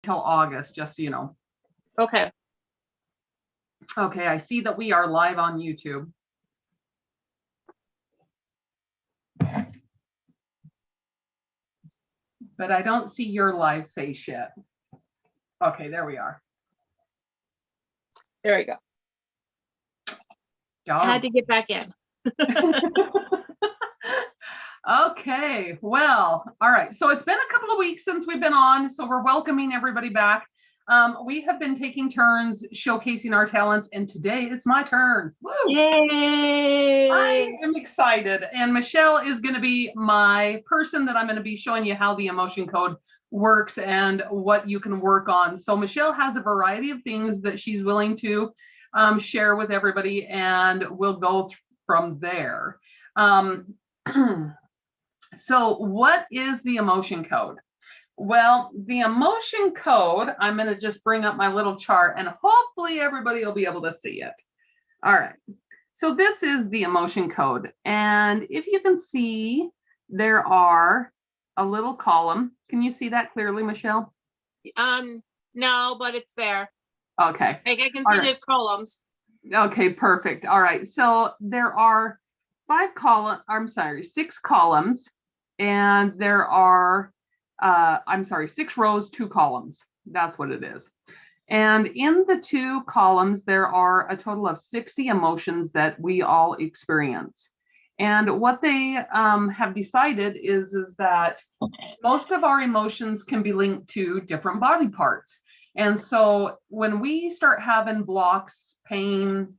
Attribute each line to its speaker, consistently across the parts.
Speaker 1: till August, just so you know.
Speaker 2: Okay.
Speaker 1: Okay, I see that we are live on YouTube. But I don't see your live face yet. Okay, there we are.
Speaker 2: There we go. Had to get back in.
Speaker 1: Okay, well, all right. So it's been a couple of weeks since we've been on, so we're welcoming everybody back. We have been taking turns showcasing our talents, and today it's my turn. Woo!
Speaker 2: Yay!
Speaker 1: I am excited, and Michelle is going to be my person that I'm going to be showing you how the emotion code works and what you can work on. So Michelle has a variety of things that she's willing to share with everybody, and we'll go from there. So what is the emotion code? Well, the emotion code, I'm going to just bring up my little chart and hopefully everybody will be able to see it. All right. So this is the emotion code. And if you can see, there are a little column. Can you see that clearly, Michelle?
Speaker 2: No, but it's there.
Speaker 1: Okay.
Speaker 2: I can see there's columns.
Speaker 1: Okay, perfect. All right. So there are 6 columns, and there are, 6 rows, 2 columns. That's what it is. And in the 2 columns, there are a total of 60 emotions that we all experience. And what they have decided is that most of our emotions can be linked to different body parts. And so when we start having blocks, pain,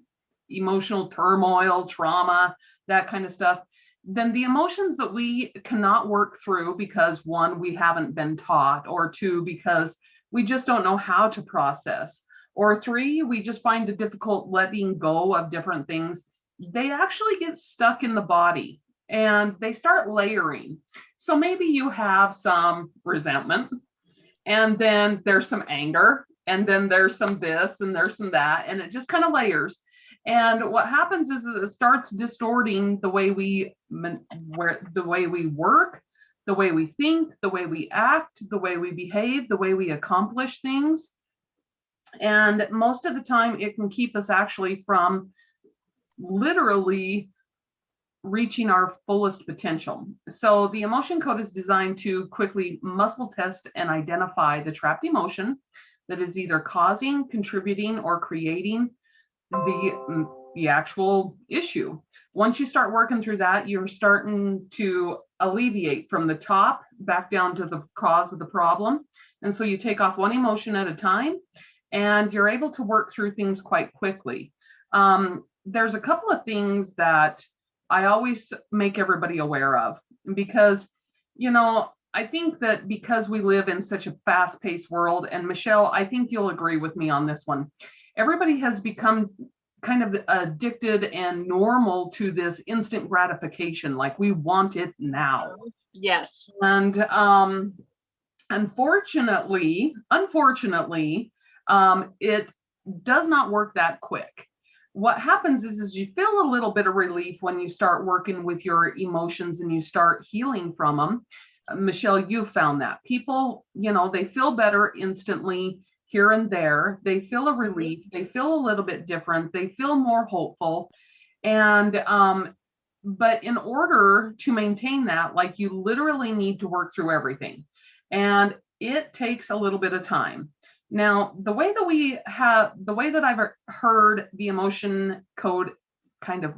Speaker 1: emotional turmoil, trauma, that kind of stuff, then the emotions that we cannot work through because 1, we haven't been taught, or 2, because we just don't know how to process, or 3, we just find it difficult letting go of different things, they actually get stuck in the body and they start layering. So maybe you have some resentment, and then there's some anger, and then there's some this, and there's some that, and it just kind of layers. And what happens is it starts distorting the way we work, the way we think, the way we act, the way we behave, the way we accomplish things. And most of the time it can keep us actually from literally reaching our fullest potential. So the emotion code is designed to quickly muscle test and identify the trapped emotion that is either causing, contributing, or creating the actual issue. Once you start working through that, you're starting to alleviate from the top back down to the cause of the problem. And so you take off one emotion at a time, and you're able to work through things quite quickly. There's a couple of things that I always make everybody aware of, because, you know, I think that because we live in such a fast-paced world, and Michelle, I think you'll agree with me on this one, everybody has become kind of addicted and normal to this instant gratification, like we want it now.
Speaker 2: Yes.
Speaker 1: And unfortunately, it does not work that quick. What happens is you feel a little bit of relief when you start working with your emotions and you start healing from them. Michelle, you found that people, you know, they feel better instantly here and there. They feel a relief. They feel a little bit different. They feel more hopeful. And but in order to maintain that, like, you literally need to work through everything, and it takes a little bit of time. Now, the way that I've heard the emotion code kind of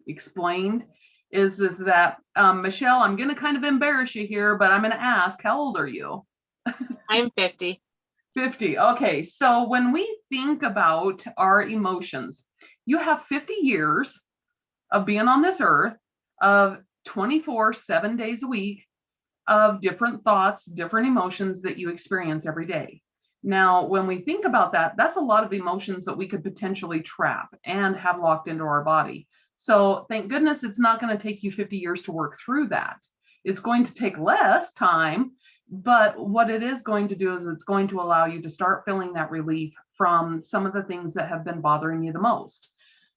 Speaker 1: explained is that Michelle, I'm going to kind of embarrass you here, but I'm going to ask, how old are you?
Speaker 2: I'm 50.
Speaker 1: 50. Okay. So when we think about our emotions, you have 50 years of being on this earth, of 7 days a week, of different thoughts, different emotions that you experience every day. Now, when we think about that, that's a lot of emotions that we could potentially trap and have locked into our body. So thank goodness it's not going to take you 50 years to work through that. It's going to take less time, but what it is going to do is it's going to allow you to start feeling that relief from some of the things that have been bothering you the most.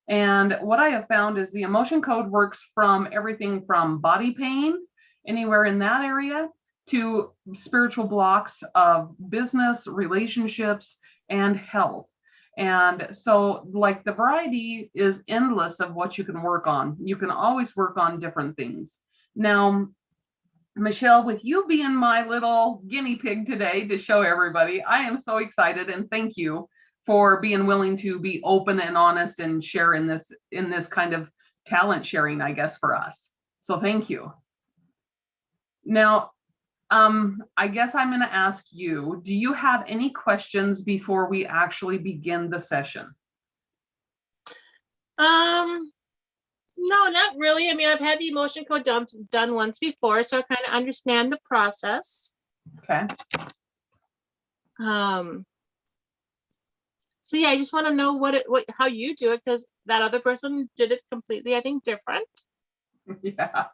Speaker 1: And what I have found is the emotion code works from everything from body pain, anywhere in that area, to spiritual blocks of business, relationships, and health. And so like the variety is endless of what you can work on. You can always work on different things. Now, Michelle, with you being my little guinea pig today to show everybody, I am so excited, and thank you for being willing to be open and honest and share in this kind of talent sharing, I guess, for us. So thank you. Now, I guess I'm going to ask you, do you have any questions before we actually begin the session?
Speaker 2: No, not really. I mean, I've had the emotion code done once before, so I kind of understand the process.
Speaker 1: Okay.
Speaker 2: So yeah, I just want to know how you do it, because that other person did it completely, I think, different.
Speaker 1: Yeah.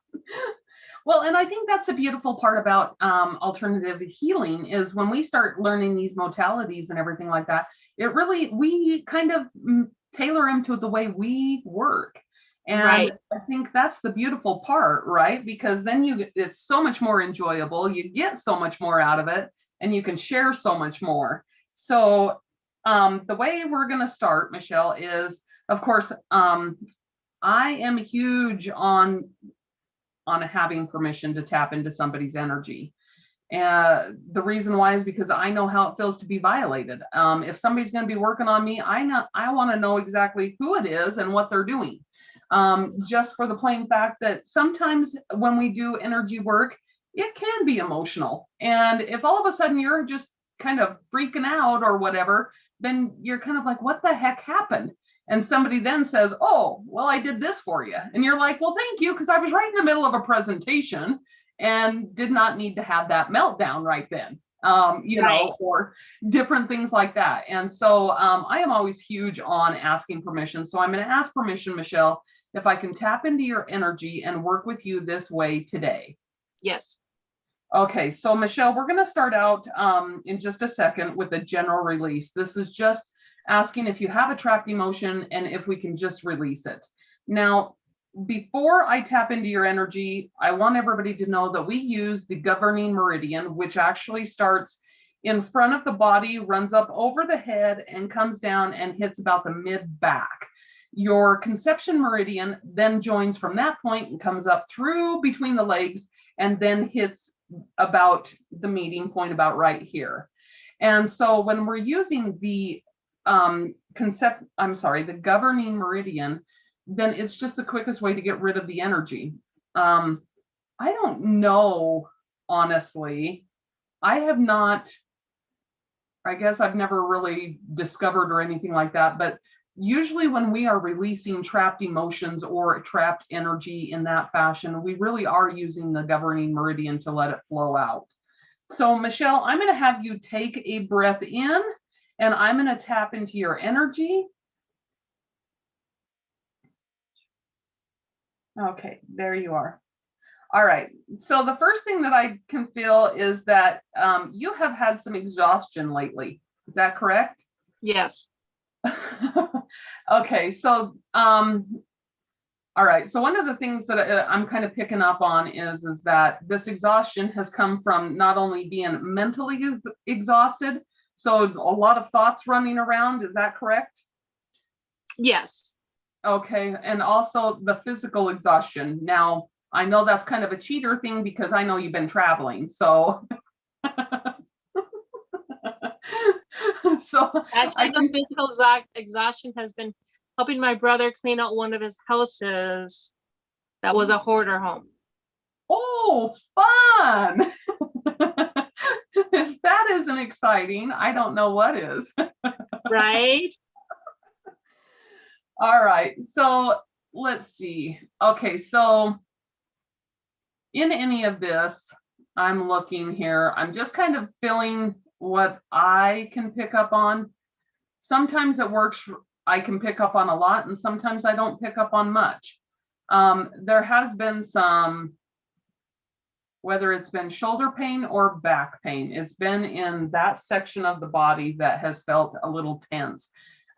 Speaker 1: Well, and I think that's the beautiful part about alternative healing is when we start learning these modalities and everything like that, we kind of tailor them to the way we work. And right. I think that's the beautiful part, right? Because then it's so much more enjoyable. You get so much more out of it, and you can share so much more. So the way we're going to start, Michelle, is, of course, I am huge on having permission to tap into somebody's energy. And the reason why is because I know how it feels to be violated. If somebody's going to be working on me, I want to know exactly who it is and what they're doing. Just for the plain fact that sometimes when we do energy work, it can be emotional. And if all of a sudden you're just kind of freaking out or whatever, then you're kind of like, what the heck happened? And somebody then says, oh, well, I did this for you. And you're like, well, thank you, because I was right in the middle of a presentation and did not need to have that meltdown right then, you know, or different things like that. And so I am always huge on asking permission. So I'm going to ask permission, Michelle, if I can tap into your energy and work with you this way today.
Speaker 2: Yes.
Speaker 1: Okay, so Michelle, we're going to start out in just a second with a general release. This is just asking if you have a trapped emotion and if we can just release it. Now, before I tap into your energy, I want everybody to know that we use the governing meridian, which actually starts in front of the body, runs up over the head, and comes down and hits about the mid-back. Your conception meridian then joins from that point and comes up through between the legs and then hits about the meeting point about right here. And so when we're using the the governing meridian, then it's just the quickest way to get rid of the energy. I don't know, honestly. I guess I've never really discovered or anything like that, but usually when we are releasing trapped emotions or trapped energy in that fashion, we really are using the governing meridian to let it flow out. So Michelle, I'm going to have you take a breath in, and I'm going to tap into your energy. Okay, there you are. All right. So the first thing that I can feel is that you have had some exhaustion lately. Is that correct?
Speaker 2: Yes.
Speaker 1: Okay. So, all right. So one of the things that I'm kind of picking up on is that this exhaustion has come from not only being mentally exhausted, so a lot of thoughts running around. Is that correct?
Speaker 2: Yes.
Speaker 1: Okay. And also the physical exhaustion. Now, I know that's kind of a cheater thing because I know you've been traveling. So,
Speaker 2: the physical exhaustion has been helping my brother clean out one of his houses that was a hoarder home.
Speaker 1: Oh, fun. If that isn't exciting, I don't know what is.
Speaker 2: Right?
Speaker 1: All right, so let's see. Okay, so in any of this, I'm looking here, I'm just kind of feeling what I can pick up on. Sometimes it works, I can pick up on a lot, and sometimes I don't pick up on much. There has been some, whether it's been shoulder pain or back pain, it's been in that section of the body that has felt a little tense.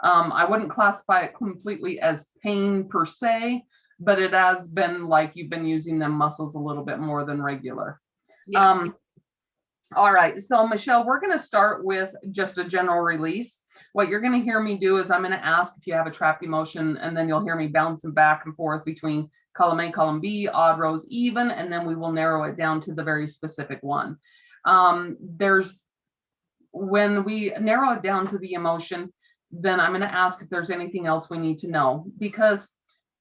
Speaker 1: I wouldn't classify it completely as pain per se, but it has been like you've been using them muscles a little bit more than regular.
Speaker 2: Yeah.
Speaker 1: All right, so Michelle, we're going to start with just a general release. What you're going to hear me do is I'm going to ask if you have a trapped emotion, and then you'll hear me bouncing back and forth between column A, column B, odd, rows, even, and then we will narrow it down to the very specific one. When we narrow it down to the emotion, then I'm going to ask if there's anything else we need to know, because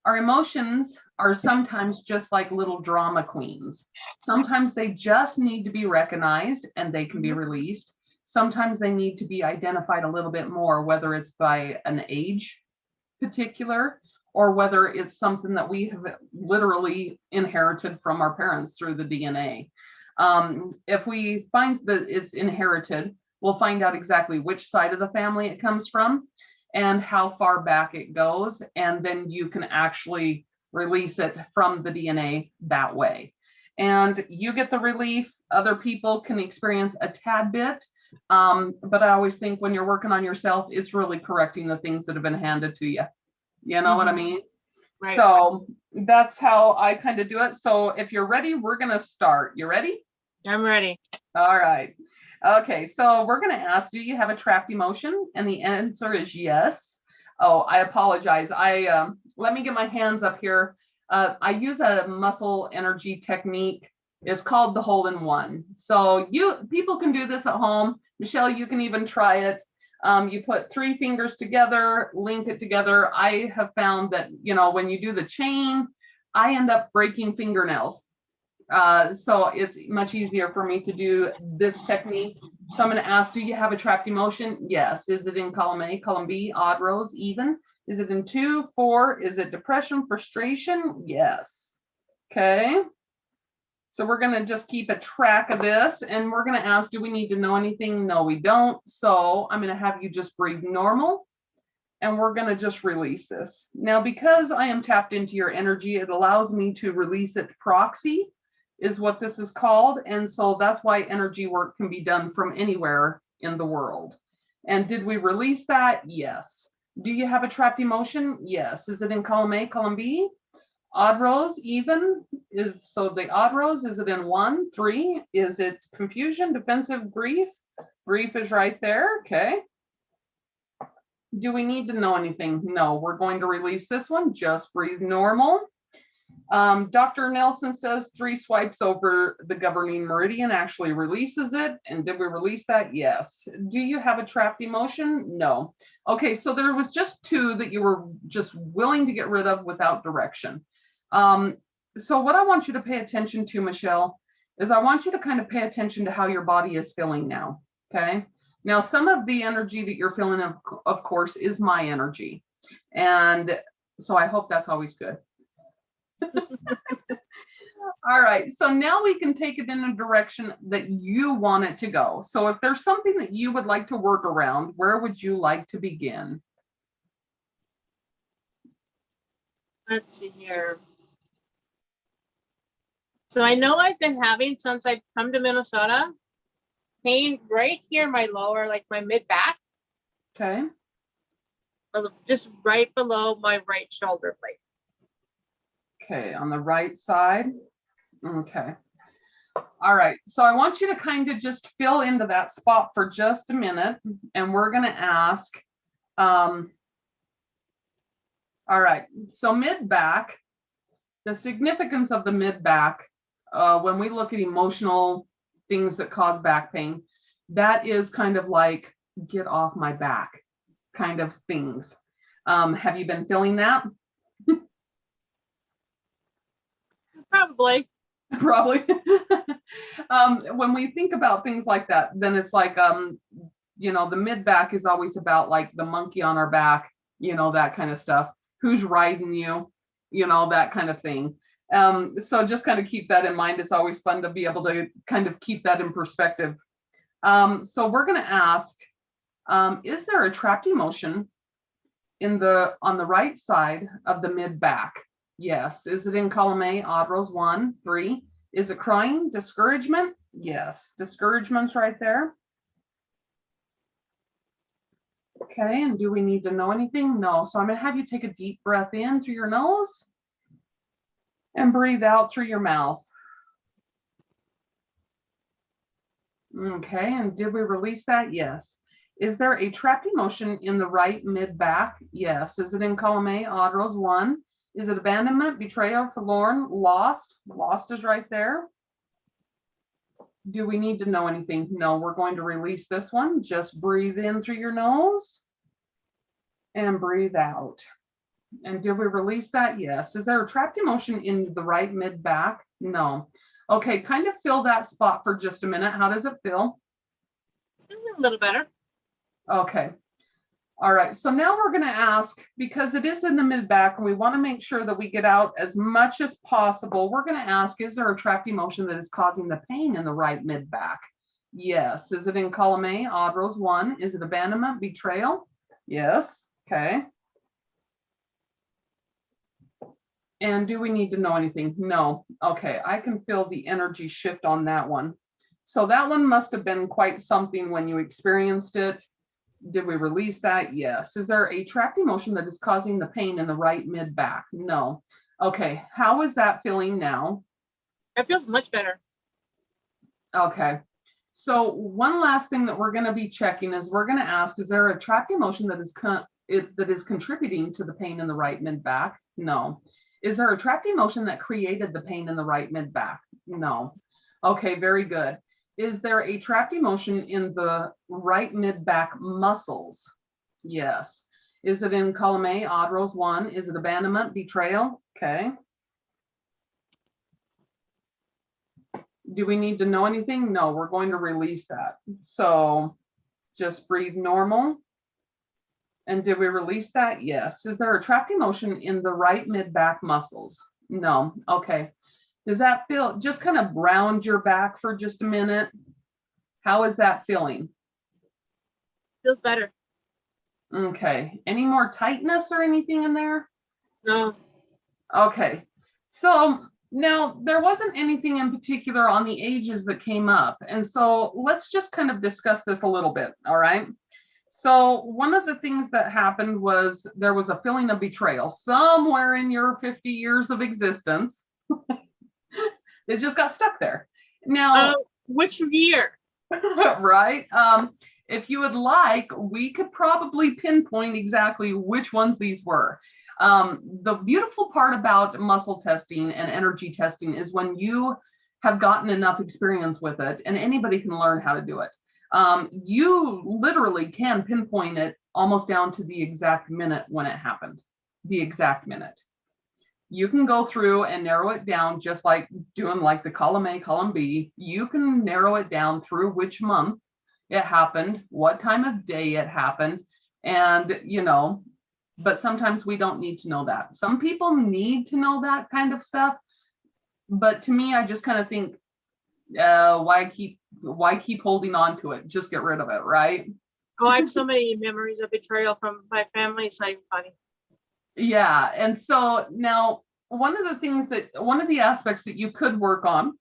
Speaker 1: our emotions are sometimes just like little drama queens. Sometimes they just need to be recognized and they can be released. Sometimes they need to be identified a little bit more, whether it's by an age particular, or whether it's something that we have literally inherited from our parents through the DNA. If we find that it's inherited, we'll find out exactly which side of the family it comes from and how far back it goes. And then you can actually release it from the DNA that way. And you get the relief. Other people can experience a tad bit. But I always think when you're working on yourself, it's really correcting the things that have been handed to you. You know what I mean?
Speaker 2: Right.
Speaker 1: So that's how I kind of do it. So if you're ready, we're going to start. You ready?
Speaker 2: I'm ready.
Speaker 1: All right. Okay, so we're going to ask, do you have a trapped emotion? And the answer is yes. Oh, I apologize. Let me get my hands up here. I use a muscle energy technique. It's called the hole-in-one. So people can do this at home. Michelle, you can even try it. You put 3 fingers together, link it together. I have found that, when you do the chain, I end up breaking fingernails. So it's much easier for me to do this technique. So I'm going to ask, do you have a trapped emotion? Yes. Is it in column A, column B, odd, rows, even? Is it in 2, 4? Is it depression, frustration? Yes. Okay. So we're going to just keep a track of this, and we're going to ask, do we need to know anything? No, we don't. So I'm going to have you just breathe normal, and we're going to just release this. Now, because I am tapped into your energy, it allows me to release it proxy, is what this is called. And so that's why energy work can be done from anywhere in the world. And did we release that? Yes. Do you have a trapped emotion? Yes. Is it in column A, column B? Odd rows, even? So the odd rows, is it in 1, 3? Is it confusion, defensive, grief? Grief is right there. Okay. Do we need to know anything? No, we're going to release this one. Just breathe normal. Dr. Nelson says 3 swipes over the governing meridian actually releases it. And did we release that? Yes. Do you have a trapped emotion? No. Okay, so there was just 2 that you were just willing to get rid of without direction. So what I want you to pay attention to, Michelle, is I want you to kind of pay attention to how your body is feeling now. Okay. Now, some of the energy that you're feeling, of course, is my energy. And so I hope that's always good. All right, so now we can take it in a direction that you want it to go. So if there's something that you would like to work around, where would you like to begin?
Speaker 2: Let's see here. So I know I've been having, since I've come to Minnesota, pain right here, my lower, like my mid back.
Speaker 1: Okay.
Speaker 2: Just right below my right shoulder blade.
Speaker 1: Okay, on the right side. Okay. All right, so I want you to kind of just fill into that spot for just a minute, and we're going to ask, all right, so mid back, the significance of the mid back, when we look at emotional things that cause back pain, that is kind of like get off my back kind of things. Have you been feeling that?
Speaker 2: Probably.
Speaker 1: Probably. When we think about things like that, then it's like, the mid back is always about like the monkey on our back, that kind of stuff. Who's riding you, that kind of thing. So just kind of keep that in mind. It's always fun to be able to kind of keep that in perspective. So we're going to ask, is there a trapped emotion on the right side of the mid back? Yes. Is it in column A, odd rows 1, 3? Is it crying, discouragement? Yes. Discouragement's right there. Okay, and do we need to know anything? No. So I'm going to have you take a deep breath in through your nose and breathe out through your mouth. Okay, and did we release that? Yes. Is there a trapped emotion in the right mid back? Yes. Is it in column A, odd rows 1? Is it abandonment, betrayal, forlorn, lost? Lost is right there. Do we need to know anything? No, we're going to release this one. Just breathe in through your nose and breathe out. And did we release that? Yes. Is there a trapped emotion in the right mid back? No. Okay, kind of fill that spot for just a minute. How does it feel?
Speaker 2: It's feeling a little better.
Speaker 1: Okay. All right. So now we're going to ask, because it is in the mid back and we want to make sure that we get out as much as possible. We're going to ask, is there a trapped emotion that is causing the pain in the right mid back? Yes. Is it in column A, odd rows 1? Is it abandonment, betrayal? Yes. Okay. And do we need to know anything? No. Okay, I can feel the energy shift on that one. So that one must have been quite something when you experienced it. Did we release that? Yes. Is there a trapped emotion that is causing the pain in the right mid back? No. Okay, how is that feeling now?
Speaker 2: It feels much better.
Speaker 1: Okay. So one last thing that we're going to be checking is we're going to ask, is there a trapped emotion that is contributing to the pain in the right mid back? No. Is there a trapped emotion that created the pain in the right mid back? No. Okay, very good. Is there a trapped emotion in the right mid back muscles? Yes. Is it in column A, odd rows 1? Is it abandonment, betrayal? Okay. Do we need to know anything? No, we're going to release that. So just breathe normal. And did we release that? Yes. Is there a trapped emotion in the right mid back muscles? No. Okay. Does that feel, just kind of round your back for just a minute? How is that feeling?
Speaker 2: Feels better.
Speaker 1: Okay. Any more tightness or anything in there?
Speaker 2: No.
Speaker 1: Okay. So now there wasn't anything in particular on the ages that came up. And so let's just kind of discuss this a little bit. All right. So one of the things that happened was there was a feeling of betrayal somewhere in your 50 years of existence. It just got stuck there. Now,
Speaker 2: which year?
Speaker 1: right? If you would like, we could probably pinpoint exactly which ones these were. The beautiful part about muscle testing and energy testing is when you have gotten enough experience with it, and anybody can learn how to do it. You literally can pinpoint it almost down to the exact minute when it happened, the exact minute. You can go through and narrow it down just like doing like the column A, column B. You can narrow it down through which month it happened, what time of day it happened, and but sometimes we don't need to know that. Some people need to know that kind of stuff, but to me, I just kind of think, why keep holding on to it? Just get rid of it, right?
Speaker 2: Oh, I have so many memories of betrayal from my family. It's not even funny.
Speaker 1: Yeah, and so now one of the aspects that you could work on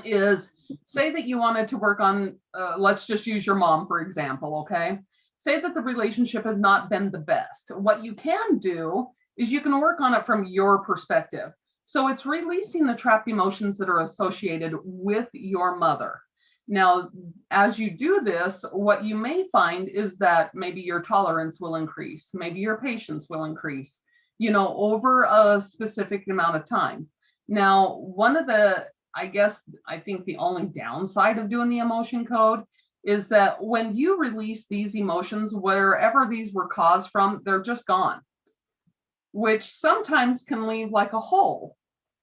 Speaker 1: is, say that you wanted to work on, let's just use your mom, for example, okay? Say that the relationship has not been the best. What you can do is you can work on it from your perspective. So it's releasing the trapped emotions that are associated with your mother. Now, as you do this, what you may find is that maybe your tolerance will increase, maybe your patience will increase, over a specific amount of time. Now, one of the, I think the only downside of doing the emotion code is that when you release these emotions, wherever these were caused from, they're just gone, which sometimes can leave like a hole.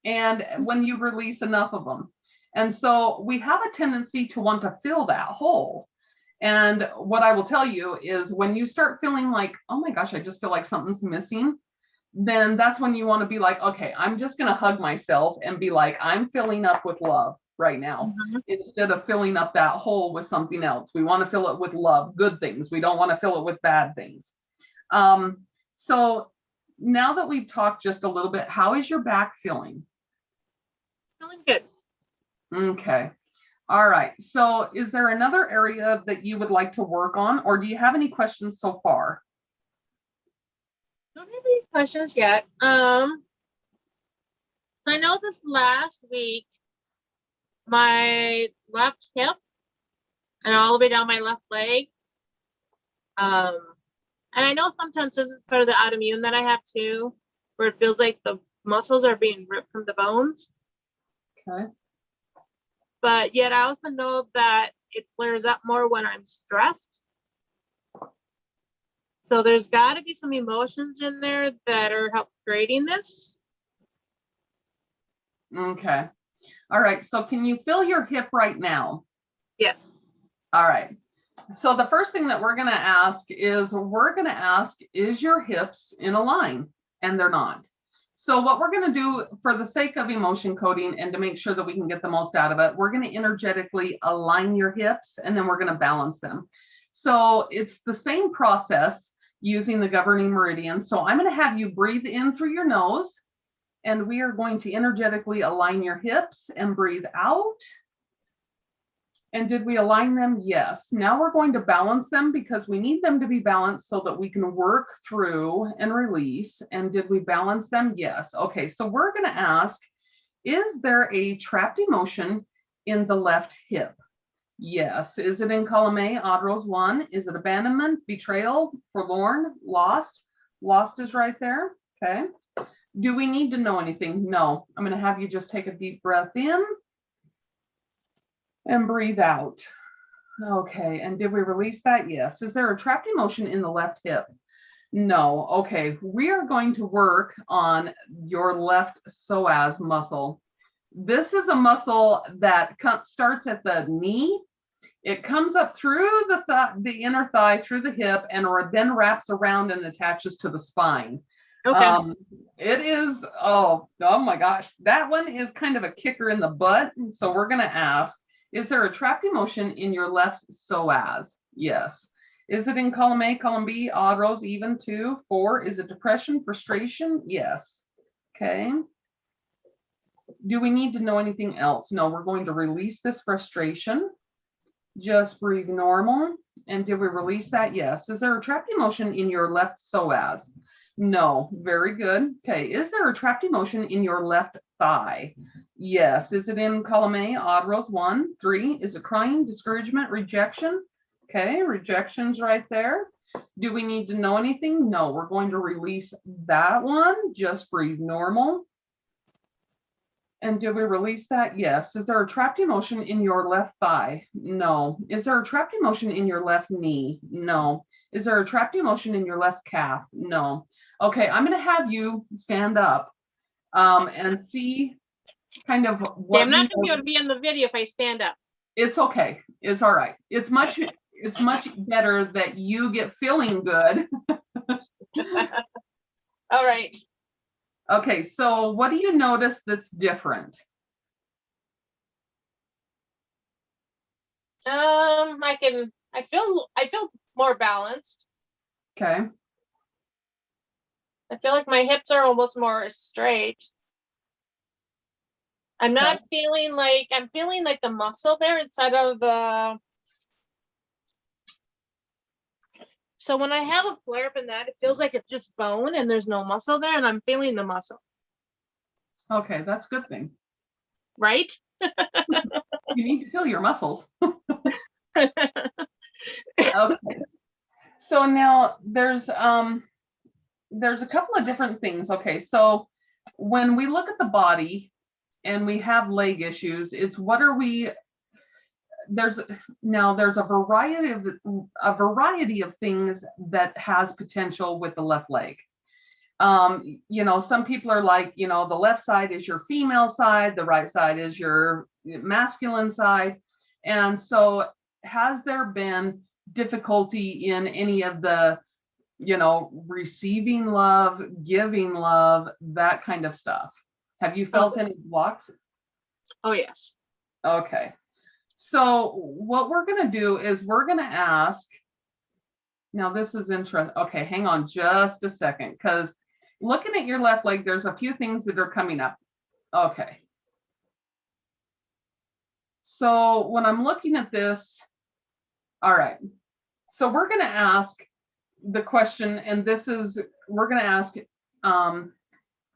Speaker 1: And when you release enough of them. And so we have a tendency to want to fill that hole. And what I will tell you is when you start feeling like, oh my gosh, I just feel like something's missing, then that's when you want to be like, okay, I'm just going to hug myself and be like, I'm filling up with love right now, instead of filling up that hole with something else. We want to fill it with love, good things. We don't want to fill it with bad things. So now that we've talked just a little bit, how is your back feeling?
Speaker 2: Feeling good.
Speaker 1: Okay. All right. So is there another area that you would like to work on, or do you have any questions so far?
Speaker 2: Don't have any questions yet. So I know this last week, my left hip and all the way down my left leg. And I know sometimes this is part of the autoimmune that I have too, where it feels like the muscles are being ripped from the bones.
Speaker 1: Okay.
Speaker 2: But yet I also know that it flares up more when I'm stressed. So there's got to be some emotions in there that are help creating this.
Speaker 1: Okay. All right. So can you feel your hip right now?
Speaker 2: Yes.
Speaker 1: All right. So the first thing that we're going to ask is your hips in a line? And they're not. So what we're going to do for the sake of emotion coding and to make sure that we can get the most out of it, we're going to energetically align your hips and then we're going to balance them. So it's the same process using the governing meridian. So I'm going to have you breathe in through your nose and we are going to energetically align your hips and breathe out. And did we align them? Yes. Now we're going to balance them because we need them to be balanced so that we can work through and release. And did we balance them? Yes. Okay, so we're going to ask, is there a trapped emotion in the left hip? Yes. Is it in column A, odd rows 1? Is it abandonment, betrayal, forlorn, lost? Lost is right there. Okay. Do we need to know anything? No. I'm going to have you just take a deep breath in and breathe out. Okay, and did we release that? Yes. Is there a trapped emotion in the left hip? No. Okay, we are going to work on your left psoas muscle. This is a muscle that starts at the knee. It comes up through the inner thigh, through the hip, and then wraps around and attaches to the spine.
Speaker 2: Okay.
Speaker 1: It is, oh my gosh, that one is kind of a kicker in the butt. So we're going to ask, is there a trapped emotion in your left psoas? Yes. Is it in column A, column B, odd rows, even, 2, 4? Is it depression, frustration? Yes. Okay. Do we need to know anything else? No, we're going to release this frustration. Just breathe normal. And did we release that? Yes. Is there a trapped emotion in your left psoas? No. Very good. Okay. Is there a trapped emotion in your left thigh? Yes. Is it in column A, odd rows 1, 3? Is it crying, discouragement, rejection? Okay. Rejection's right there. Do we need to know anything? No. We're going to release that one. Just breathe normal. And did we release that? Yes. Is there a trapped emotion in your left thigh? No. Is there a trapped emotion in your left knee? No. Is there a trapped emotion in your left calf? No. Okay, I'm going to have you stand up and see kind of what.
Speaker 2: Yeah, I'm not going to be able to be in the video if I stand up.
Speaker 1: It's okay. It's all right. It's much better that you get feeling good.
Speaker 2: All right.
Speaker 1: Okay, so what do you notice that's different?
Speaker 2: I feel more balanced.
Speaker 1: Okay.
Speaker 2: I feel like my hips are almost more straight. I'm not feeling like, I'm feeling like the muscle there inside of the. So when I have a flare up in that, it feels like it's just bone and there's no muscle there, and I'm feeling the muscle.
Speaker 1: Okay, that's a good thing.
Speaker 2: Right?
Speaker 1: You need to feel your muscles. Okay. So now there's a couple of different things. Okay, so when we look at the body and we have leg issues, it's what are we. There's a variety of things that has potential with the left leg. Some people are like, the left side is your female side, the right side is your masculine side. And so has there been difficulty in any of the, receiving love, giving love, that kind of stuff? Have you felt any blocks?
Speaker 2: Oh, yes.
Speaker 1: Okay. So what we're going to do is we're going to ask, now this is interesting. Okay, hang on just a second, because looking at your left leg, there's a few things that are coming up. Okay. So when I'm looking at this, all right. So we're going to ask the question, and we're going to ask,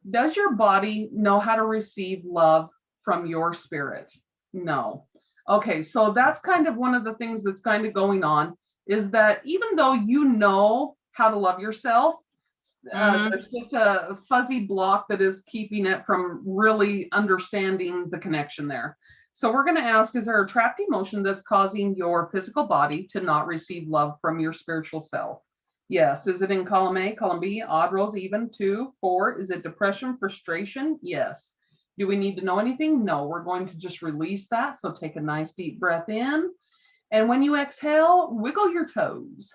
Speaker 1: does your body know how to receive love from your spirit? No. Okay, so that's kind of one of the things that's kind of going on, is that even though you know how to love yourself,
Speaker 2: Mhm.
Speaker 1: there's just a fuzzy block that is keeping it from really understanding the connection there. So we're going to ask, is there a trapped emotion that's causing your physical body to not receive love from your spiritual self? Yes. Is it in column A, column B, odd rows, even, 2, 4? Is it depression, frustration? Yes. Do we need to know anything? No, we're going to just release that. So take a nice deep breath in. And when you exhale, wiggle your toes.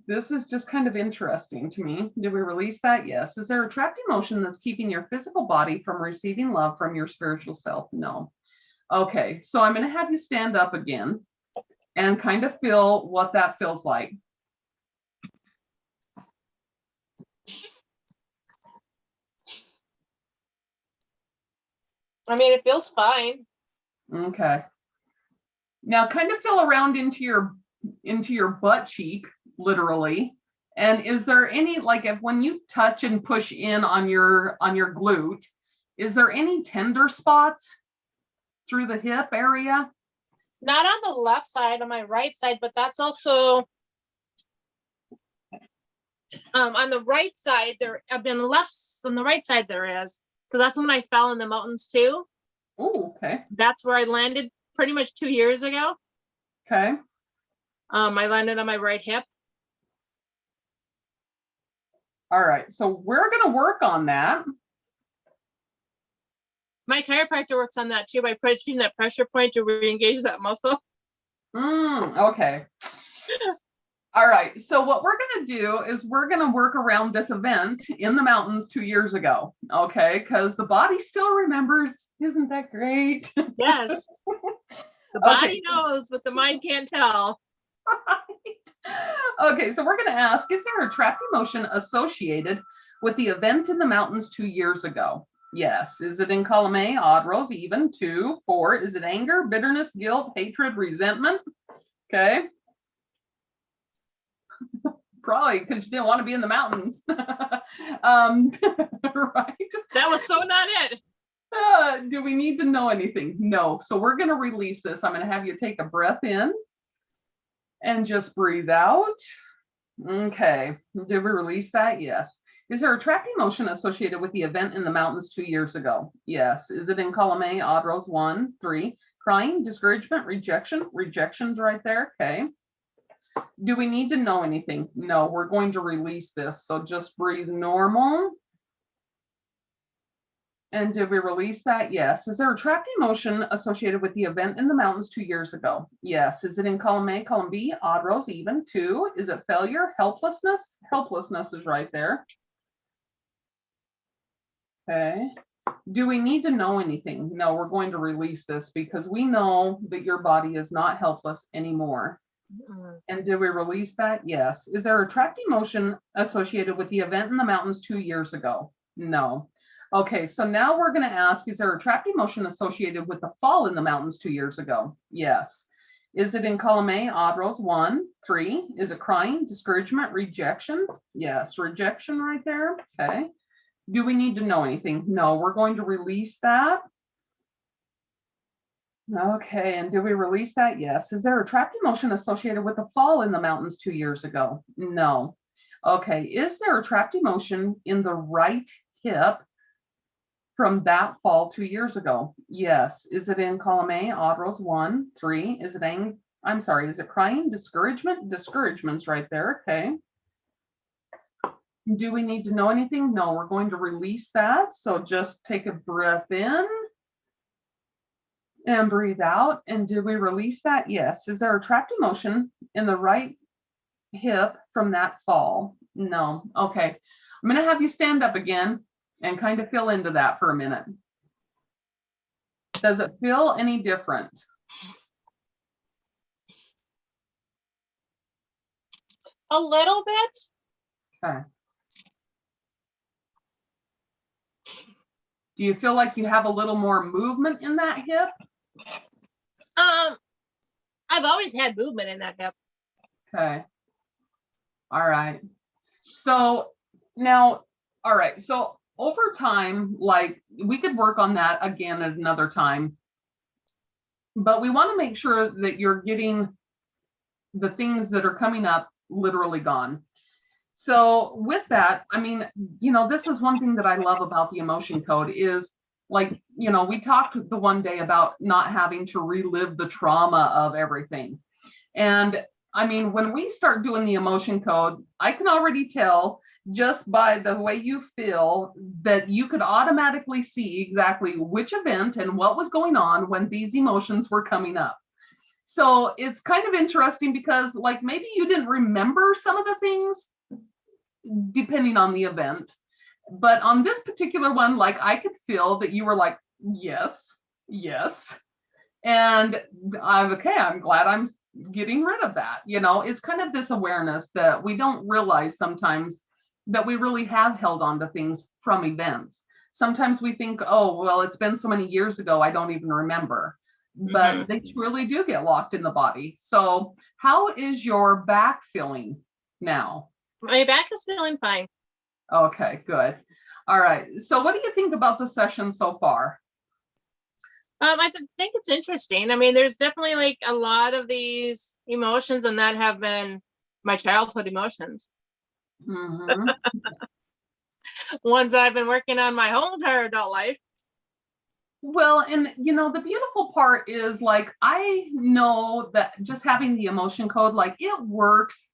Speaker 1: This is just kind of interesting to me. Did we release that? Yes. Is there a trapped emotion that's keeping your physical body from receiving love from your spiritual self? No. Okay, so I'm going to have you stand up again and kind of feel what that feels like.
Speaker 2: I mean, it feels fine.
Speaker 1: Okay. Now kind of feel around into your butt cheek, literally. And is there any, like, if when you touch and push in on your glute, is there any tender spots through the hip area?
Speaker 2: Not on the left side, on my right side, but that's also on the right side there. I've been on the right side there is, because that's when I fell in the mountains too.
Speaker 1: Oh, okay.
Speaker 2: That's where I landed pretty much 2 years ago.
Speaker 1: Okay.
Speaker 2: I landed on my right hip.
Speaker 1: All right. So we're going to work on that.
Speaker 2: My chiropractor works on that too by pushing that pressure point to re-engage that muscle.
Speaker 1: Okay. All right. So what we're going to do is we're going to work around this event in the mountains 2 years ago. Okay. Because the body still remembers. Isn't that great?
Speaker 2: Yes. The
Speaker 1: Okay.
Speaker 2: body knows, but the mind can't tell.
Speaker 1: Okay. So we're going to ask, is there a trapped emotion associated with the event in the mountains 2 years ago? Yes. Is it in column A, odd rows, even, 2, 4? Is it anger, bitterness, guilt, hatred, resentment? Okay. Probably because you didn't want to be in the mountains. Right?
Speaker 2: That was so not it.
Speaker 1: Do we need to know anything? No. So we're going to release this. I'm going to have you take a breath in and just breathe out. Okay. Did we release that? Yes. Is there a trapped emotion associated with the event in the mountains 2 years ago? Yes. Is it in column A, odd rows, 1, 3? Crying, discouragement, rejection? Rejection's right there. Okay. Do we need to know anything? No, we're going to release this. So just breathe normal. And did we release that? Yes. Is there a trapped emotion associated with the event in the mountains 2 years ago? Yes. Is it in column A, column B, odd rows, even, 2? Is it failure, helplessness? Helplessness is right there. Okay. Do we need to know anything? No, we're going to release this because we know that your body is not helpless anymore. And did we release that? Yes. Is there a trapped emotion associated with the event in the mountains 2 years ago? No. Okay, so now we're going to ask, is there a trapped emotion associated with the fall in the mountains 2 years ago? Yes. Is it in column A, odd rows, 1, 3? Is it crying, discouragement, rejection? Yes, rejection right there. Okay. Do we need to know anything? No, we're going to release that. Okay, and do we release that? Yes. Is there a trapped emotion associated with the fall in the mountains 2 years ago? No. Okay, is there a trapped emotion in the right hip from that fall 2 years ago? Yes. Is it in column A, odd rows, 1, 3? Is it I'm sorry, is it crying, discouragement? Discouragement's right there. Okay. Do we need to know anything? No, we're going to release that. So just take a breath in and breathe out. And did we release that? Yes. Is there a trapped emotion in the right hip from that fall? No. Okay. I'm going to have you stand up again and kind of feel into that for a minute. Does it feel any different?
Speaker 2: A little bit.
Speaker 1: Okay. Do you feel like you have a little more movement in that hip?
Speaker 2: I've always had movement in that hip.
Speaker 1: Okay. All right. So now, all right. So over time, like, we could work on that again at another time. but we want to make sure that you're getting the things that are coming up literally gone. So with that, I mean, this is one thing that I love about the emotion code is like, we talked the one day about not having to relive the trauma of everything. And I mean, when we start doing the emotion code, I can already tell just by the way you feel that you could automatically see exactly which event and what was going on when these emotions were coming up. So it's kind of interesting because like maybe you didn't remember some of the things depending on the event, but on this particular one, like I could feel that you were like, yes, yes. And I'm glad I'm getting rid of that. It's kind of this awareness that we don't realize sometimes that we really have held on to things from events. Sometimes we think, oh, well, it's been so many years ago, I don't even remember. But they truly do get locked in the body. So how is your back feeling now?
Speaker 2: My back is feeling fine.
Speaker 1: Okay, good. All right. So what do you think about the session so far?
Speaker 2: I think it's interesting. I mean, there's definitely like a lot of these emotions and that have been my childhood emotions.
Speaker 1: Mm-hmm.
Speaker 2: Ones that I've been working on my whole entire adult life.
Speaker 1: Well, and the beautiful part is like, I know that just having the emotion code, like it works.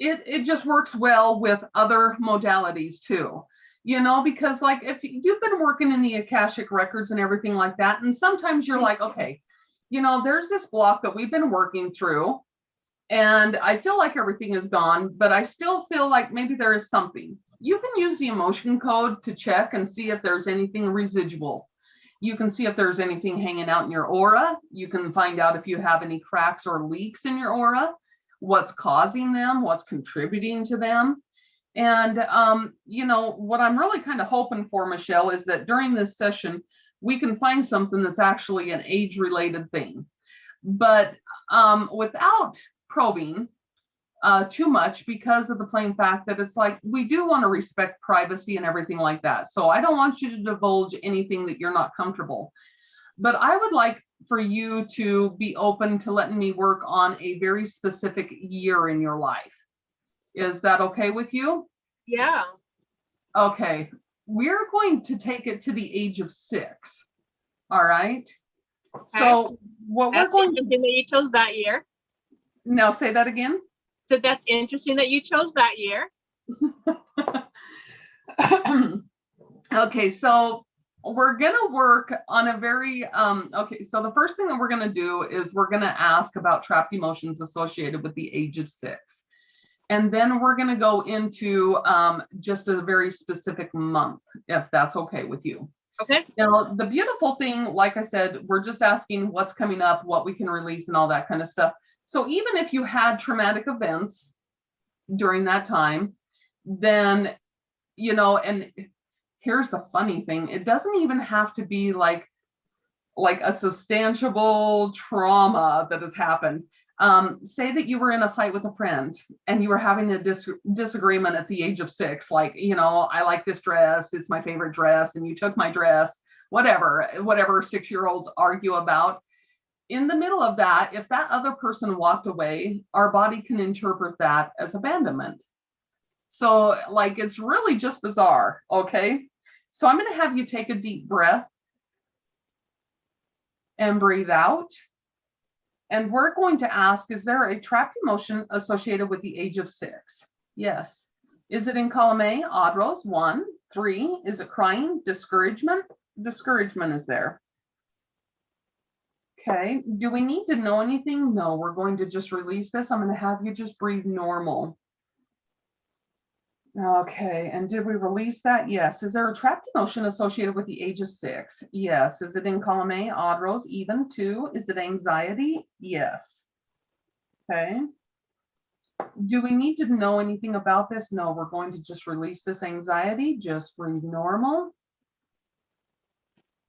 Speaker 1: It just works well with other modalities too, because like if you've been working in the Akashic records and everything like that, and sometimes you're like, okay, there's this block that we've been working through and I feel like everything is gone, but I still feel like maybe there is something. You can use the emotion code to check and see if there's anything residual. You can see if there's anything hanging out in your aura. You can find out if you have any cracks or leaks in your aura, what's causing them, what's contributing to them. And, what I'm really kind of hoping for, Michelle, is that during this session, we can find something that's actually an age-related thing. But without probing too much, because of the plain fact that it's like, we do want to respect privacy and everything like that. So I don't want you to divulge anything that you're not comfortable. But I would like for you to be open to letting me work on a very specific year in your life. Is that okay with you?
Speaker 2: Yeah.
Speaker 1: Okay. We're going to take it to the age of 6. All right. Okay. So what
Speaker 2: that's
Speaker 1: we're going
Speaker 2: interesting that you chose that year.
Speaker 1: Now say that again.
Speaker 2: So that's interesting that you chose that year.
Speaker 1: Okay, so we're gonna work on a very okay, so the first thing that we're gonna do is we're gonna ask about trapped emotions associated with the age of 6. And then we're gonna go into just a very specific month, if that's okay with you.
Speaker 2: Okay.
Speaker 1: Now, the beautiful thing, like I said, we're just asking what's coming up, what we can release and all that kind of stuff. So even if you had traumatic events during that time, then, and here's the funny thing, it doesn't even have to be like a substantial trauma that has happened. Say that you were in a fight with a friend and you were having a disagreement at the age of 6, like, I like this dress, it's my favorite dress, and you took my dress, whatever 6-year-olds argue about. In the middle of that, if that other person walked away, our body can interpret that as abandonment. So like, it's really just bizarre. Okay. So I'm going to have you take a deep breath and breathe out. And we're going to ask, is there a trapped emotion associated with the age of 6? Yes. Is it in column A, odd rows? 1, 3. Is it crying? Discouragement? Discouragement is there. Okay, do we need to know anything? No, we're going to just release this. I'm going to have you just breathe normal. Okay, and did we release that? Yes. Is there a trapped emotion associated with the age of 6? Yes. Is it in column A, odd rows, even? 2. Is it anxiety? Yes. Okay. Do we need to know anything about this? No, we're going to just release this anxiety. Just breathe normal.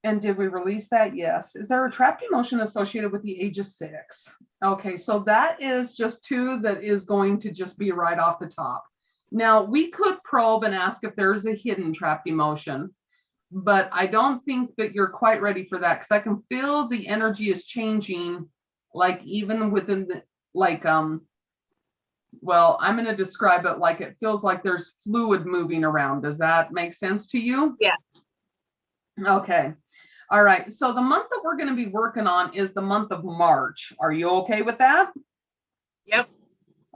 Speaker 1: And did we release that? Yes. Is there a trapped emotion associated with the age of 6? Okay, so that is just 2 that is going to just be right off the top. Now, we could probe and ask if there's a hidden trapped emotion. but I don't think that you're quite ready for that because I can feel the energy is changing, like even within the, like, well, I'm going to describe it like it feels like there's fluid moving around. Does that make sense to you?
Speaker 2: Yes.
Speaker 1: Okay. All right. So the month that we're going to be working on is the month of March. Are you okay with that?
Speaker 2: Yep.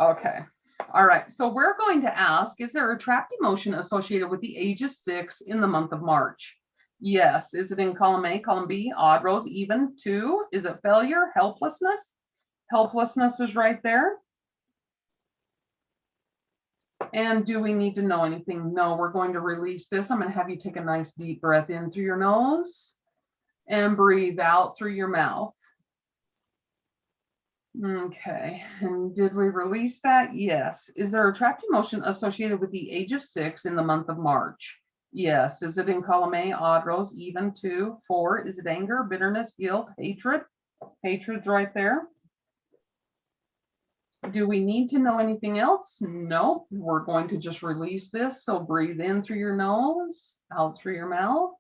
Speaker 1: Okay. All right. So we're going to ask, is there a trapped emotion associated with the age of 6 in the month of March? Yes. Is it in column A, column B, odd, rows, even, 2? Is it failure, helplessness? Helplessness is right there. And do we need to know anything? No, we're going to release this. I'm going to have you take a nice deep breath in through your nose and breathe out through your mouth. Okay, and did we release that? Yes. Is there a trapped emotion associated with the age of 6 in the month of March? Yes. Is it in column A, odd, rows, even, 2, 4? Is it anger, bitterness, guilt, hatred? Hatred's right there. Do we need to know anything else? No, we're going to just release this. So breathe in through your nose, out through your mouth.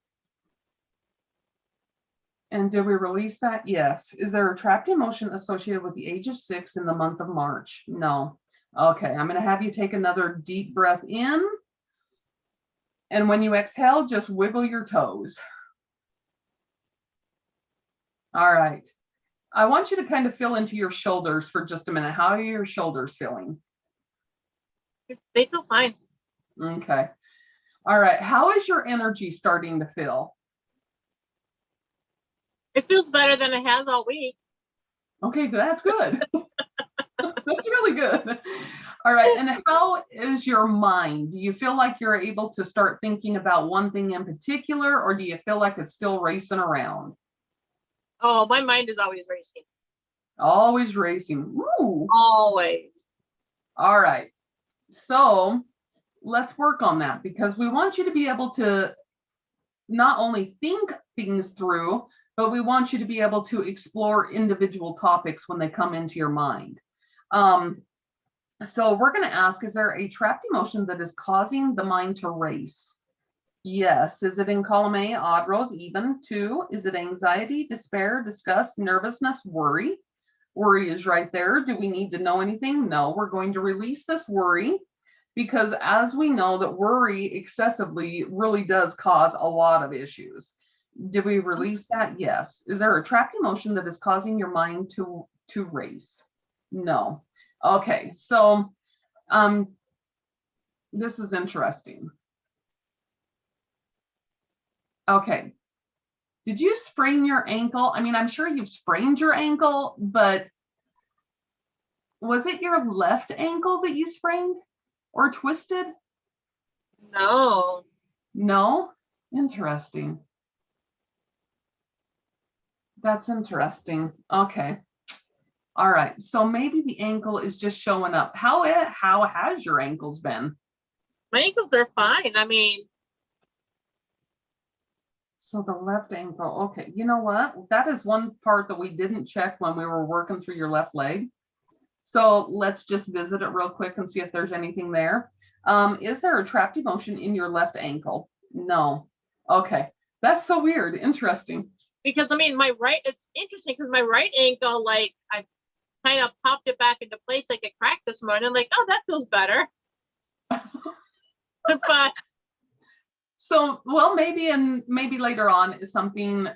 Speaker 1: And did we release that? Yes. Is there a trapped emotion associated with the age of 6 in the month of March? No. Okay, I'm going to have you take another deep breath in. And when you exhale, just wiggle your toes. All right. I want you to kind of feel into your shoulders for just a minute. How are your shoulders feeling?
Speaker 2: They feel fine.
Speaker 1: Okay. All right. How is your energy starting to feel?
Speaker 2: It feels better than it has all week.
Speaker 1: Okay, that's good. That's really good. All right. And how is your mind? Do you feel like you're able to start thinking about one thing in particular, or do you feel like it's still racing around?
Speaker 2: Oh, my mind is always racing.
Speaker 1: Always racing. Ooh.
Speaker 2: Always.
Speaker 1: All right. So let's work on that because we want you to be able to not only think things through, but we want you to be able to explore individual topics when they come into your mind. So we're going to ask, is there a trapped emotion that is causing the mind to race? Yes. Is it in column A, odd, rows, even, 2? Is it anxiety, despair, disgust, nervousness, worry? Worry is right there. Do we need to know anything? No, we're going to release this worry because as we know that worry excessively really does cause a lot of issues. Did we release that? Yes. Is there a trapped emotion that is causing your mind to race? No. Okay, so this is interesting. Okay. Did you sprain your ankle? I mean, I'm sure you've sprained your ankle, but was it your left ankle that you sprained or twisted?
Speaker 2: No.
Speaker 1: No? Interesting. That's interesting. Okay. All right. So maybe the ankle is just showing up. How has your ankles been?
Speaker 2: My ankles are fine. I mean,
Speaker 1: so the left ankle. Okay. You know what? That is one part that we didn't check when we were working through your left leg. So let's just visit it real quick and see if there's anything there. Is there a trapped emotion in your left ankle? No. Okay. That's so weird. Interesting.
Speaker 2: because I mean, it's interesting because my right ankle, like, I kind of popped it back into place like a crack this morning. Like, oh, that feels better. But
Speaker 1: so, well, maybe later on is something,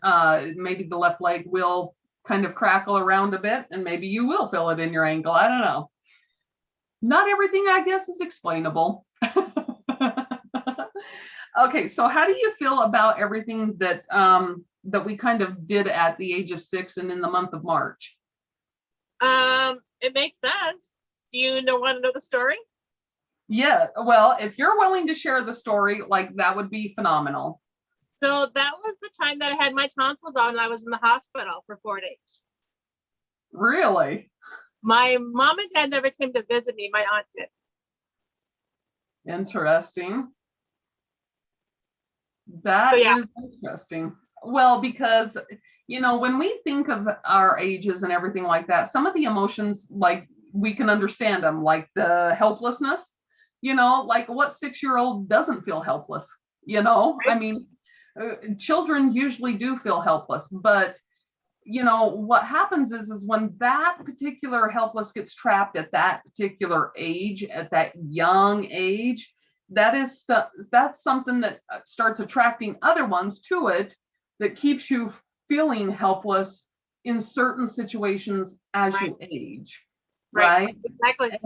Speaker 1: maybe the left leg will kind of crackle around a bit and maybe you will feel it in your ankle. I don't know. Not everything, I guess, is explainable. Okay, so how do you feel about everything that that we kind of did at the age of 6 and in the month of March?
Speaker 2: it makes sense. Do you want to know the story?
Speaker 1: Yeah, well, if you're willing to share the story, like that would be phenomenal.
Speaker 2: So that was the time that I had my tonsils out and I was in the hospital for 4 days.
Speaker 1: Really?
Speaker 2: My mom and dad never came to visit me. My aunt did.
Speaker 1: Interesting. That is interesting. Well, because, when we think of our ages and everything like that, some of the emotions, like, we can understand them, like the helplessness, like what 6-year-old doesn't feel helpless,
Speaker 2: Right.
Speaker 1: I mean, children usually do feel helpless, but what happens is when that particular helpless gets trapped at that particular age, at that young age, that's something that starts attracting other ones to it, that keeps you feeling helpless in certain situations as you age, right?
Speaker 2: Exactly.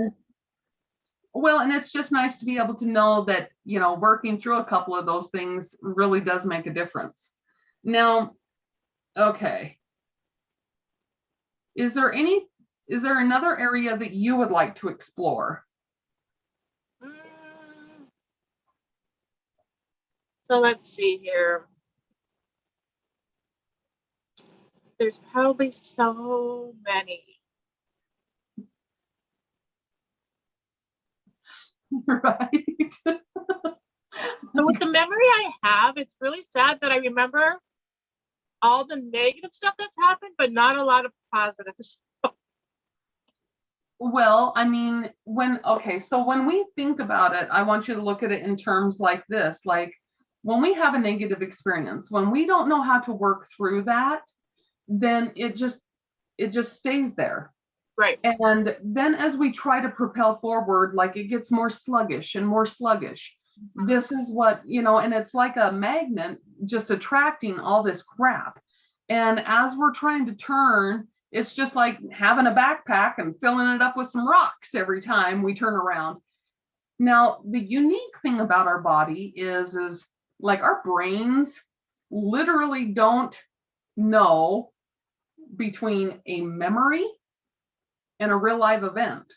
Speaker 1: And it's just nice to be able to know that, working through a couple of those things really does make a difference. Now, okay. Is there another area that you would like to explore?
Speaker 2: So let's see here. There's probably so many.
Speaker 1: Right.
Speaker 2: So with the memory I have, it's really sad that I remember all the negative stuff that's happened, but not a lot of positive stuff.
Speaker 1: Well, I mean, so when we think about it, I want you to look at it in terms like this, like when we have a negative experience, when we don't know how to work through that, then it just stays there.
Speaker 2: Right.
Speaker 1: And then as we try to propel forward, like it gets more sluggish and more sluggish. Mm-hmm. This is what, and it's like a magnet just attracting all this crap. And as we're trying to turn, it's just like having a backpack and filling it up with some rocks every time we turn around. Now, the unique thing about our body is like our brains literally don't know between a memory and a real live event.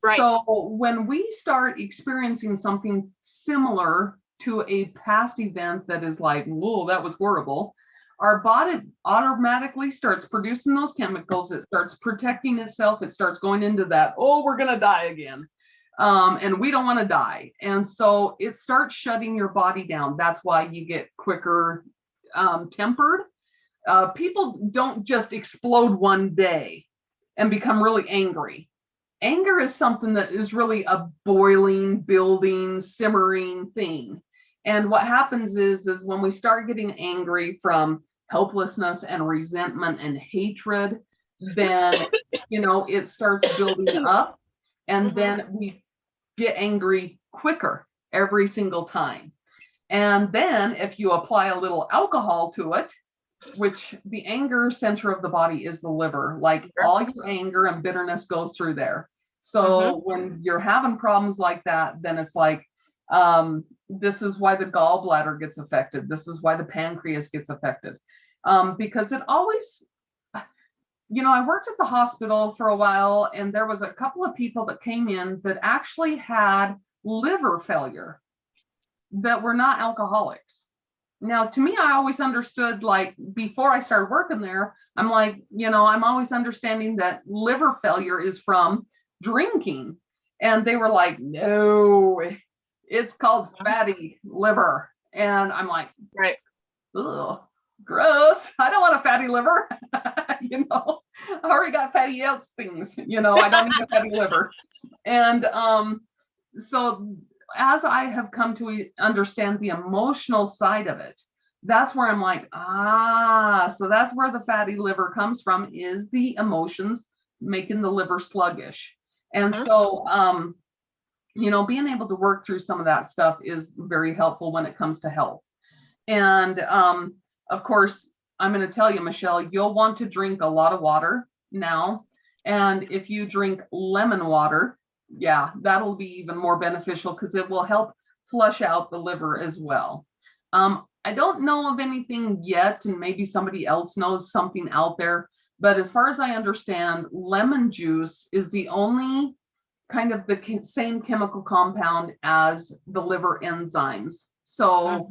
Speaker 1: Right. So when we start experiencing something similar to a past event that is like, whoa, that was horrible, our body automatically starts producing those chemicals. It starts protecting itself. It starts going into that, oh, we're going to die again. And we don't want to die. And so it starts shutting your body down. That's why you get quicker tempered. People don't just explode one day and become really angry. Anger is something that is really a boiling, building, simmering thing. And what happens is when we start getting angry from helplessness and resentment and hatred, then, it starts building up, and then we get angry quicker every single time. And then if you apply a little alcohol to it, which the anger center of the body is the liver, like all your anger and bitterness goes through there. So when you're having problems like that, then it's like, this is why the gallbladder gets affected. This is why the pancreas gets affected. Because it always, I worked at the hospital for a while, and there was a couple of people that came in that actually had liver failure that were not alcoholics. Now, to me, I always understood, like before I started working there, I'm like, I'm always understanding that liver failure is from drinking. And they were like, no, it's called fatty liver. And I'm like, right, ugh, gross. I don't want a fatty liver. I already got fatty else things, I don't need a fatty liver. And so as I have come to understand the emotional side of it, that's where I'm like, so that's where the fatty liver comes from, is the emotions making the liver sluggish. And so, being able to work through some of that stuff is very helpful when it comes to health. And of course, I'm going to tell you, Michelle, you'll want to drink a lot of water now. And if you drink lemon water, yeah, that'll be even more beneficial because it will help flush out the liver as well. I don't know of anything yet, and maybe somebody else knows something out there, but as far as I understand, lemon juice is the only kind of the same chemical compound as the liver enzymes. So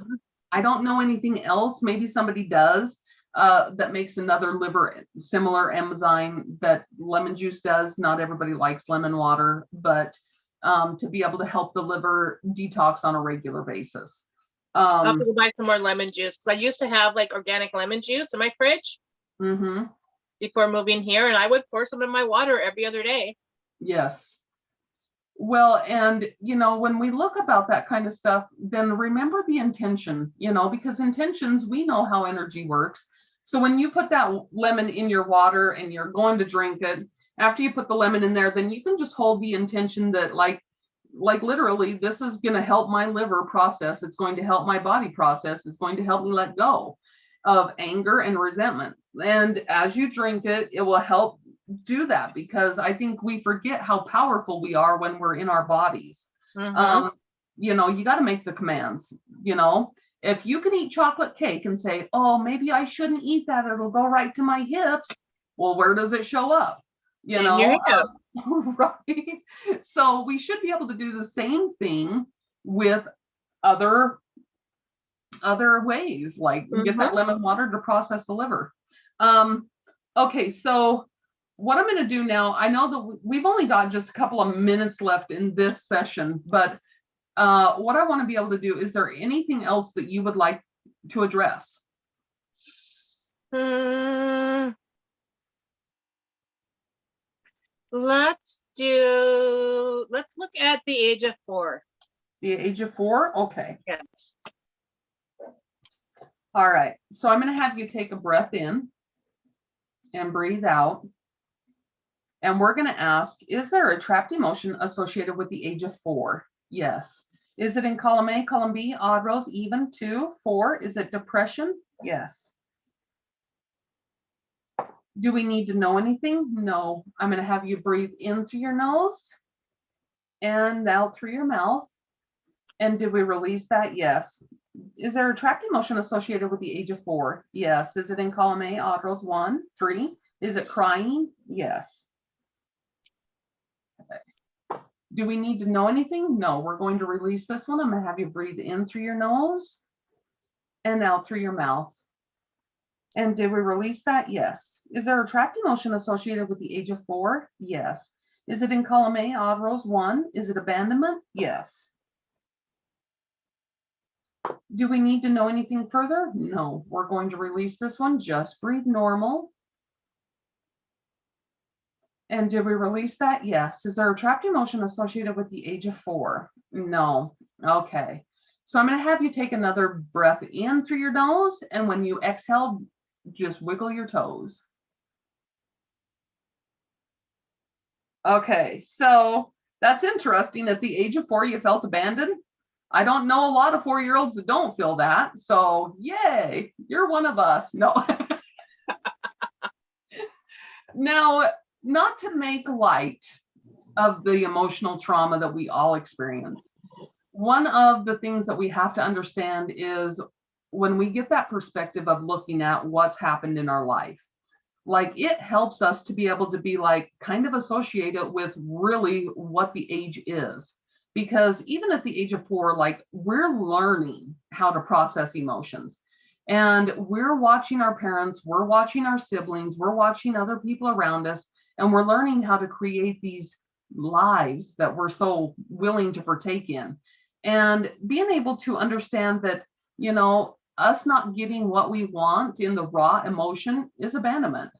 Speaker 1: I don't know anything else. Maybe somebody does that makes another liver similar enzyme that lemon juice does. Not everybody likes lemon water, but to be able to help the liver detox on a regular basis.
Speaker 2: I'll have to go buy some more lemon juice, because I used to have like organic lemon juice in my fridge before moving here, and I would pour some in my water every other day.
Speaker 1: Yes. Well, and when we look about that kind of stuff, then remember the intention, because intentions, we know how energy works. So when you put that lemon in your water and you're going to drink it, after you put the lemon in there, then you can just hold the intention that like literally, this is going to help my liver process. It's going to help my body process. It's going to help me let go of anger and resentment. And as you drink it, it will help do that, because I think we forget how powerful we are when we're in our bodies. You got to make the commands. If you can eat chocolate cake and say, oh, maybe I shouldn't eat that, it'll go right to my hips. Well, where does it show up? Right? So we should be able to do the same thing with other ways, like get that lemon water to process the liver. Okay, so what I'm going to do now, I know that we've only got just a couple of minutes left in this session, but what I want to be able to do, is there anything else that you would like to address?
Speaker 2: Let's look at the age of 4.
Speaker 1: The age of 4? Okay.
Speaker 2: Yes.
Speaker 1: All right. So I'm going to have you take a breath in and breathe out. And we're going to ask, is there a trapped emotion associated with the age of 4? Yes. Is it in column A, column B, odd rows, even, 2, 4? Is it depression? Yes. Do we need to know anything? No. I'm going to have you breathe in through your nose and out through your mouth. And did we release that? Yes. Is there a trapped emotion associated with the age of 4? Yes. Is it in column A, odd rows, 1, 3? Is it crying? Yes. Okay. Do we need to know anything? No. We're going to release this one. I'm going to have you breathe in through your nose and out through your mouth. And did we release that? Yes. Is there a trapped emotion associated with the age of 4? Yes. Is it in column A, odd rows, 1? Is it abandonment? Yes. Do we need to know anything further? No. We're going to release this one. Just breathe normal. And did we release that? Yes. Is there a trapped emotion associated with the age of 4? No. Okay. So I'm going to have you take another breath in through your nose. And when you exhale, just wiggle your toes. Okay. So that's interesting. At the age of 4, you felt abandoned. I don't know a lot of 4-year-olds that don't feel that. So yay, you're one of us. No. Now, not to make light of the emotional trauma that we all experience, one of the things that we have to understand is when we get that perspective of looking at what's happened in our life, like it helps us to be able to be like kind of associate it with really what the age is. Because even at the age of 4, like we're learning how to process emotions. And we're watching our parents, we're watching our siblings, we're watching other people around us, and we're learning how to create these lives that we're so willing to partake in. And being able to understand that, us not getting what we want in the raw emotion is abandonment,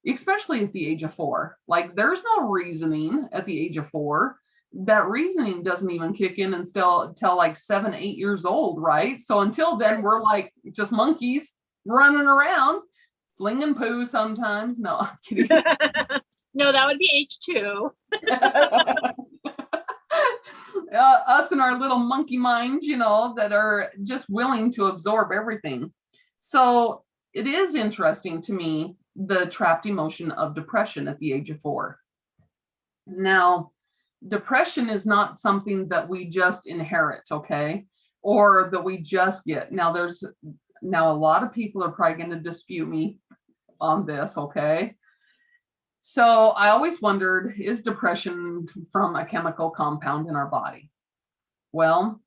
Speaker 1: especially at the age of 4. Like there's no reasoning at the age of 4. That reasoning doesn't even kick in until like 7, 8 years old, right? So until then, we're like just monkeys running around, flinging poo sometimes. No, I'm kidding.
Speaker 2: No, that would be age 2.
Speaker 1: Us and our little monkey minds, that are just willing to absorb everything. So it is interesting to me, the trapped emotion of depression at the age of 4. Now, depression is not something that we just inherit, okay? Or that we just get. Now a lot of people are probably going to dispute me on this, okay? So I always wondered, is depression from a chemical compound in our body? Well,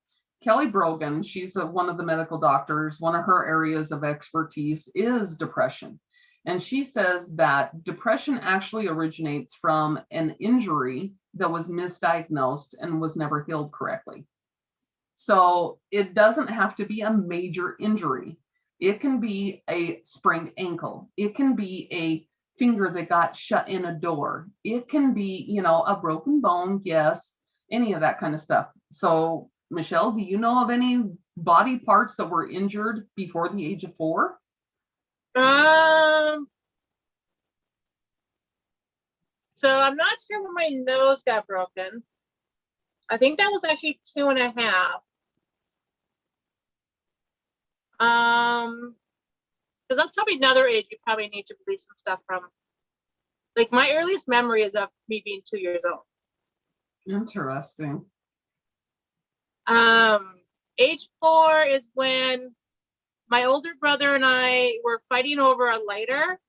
Speaker 1: Kelly Brogan, she's one of the medical doctors, one of her areas of expertise is depression. And she says that depression actually originates from an injury that was misdiagnosed and was never healed correctly. So it doesn't have to be a major injury. It can be a sprained ankle. It can be a finger that got shut in a door. It can be, a broken bone, yes. any of that kind of stuff. So, Michelle, do you know of any body parts that were injured before the age of 4?
Speaker 2: So I'm not sure when my nose got broken. I think that was actually 2.5. Because that's probably another age you probably need to release some stuff from. Like my earliest memory is of me being 2 years old.
Speaker 1: Interesting.
Speaker 2: Age 4 is when my older brother and I were fighting over a lighter.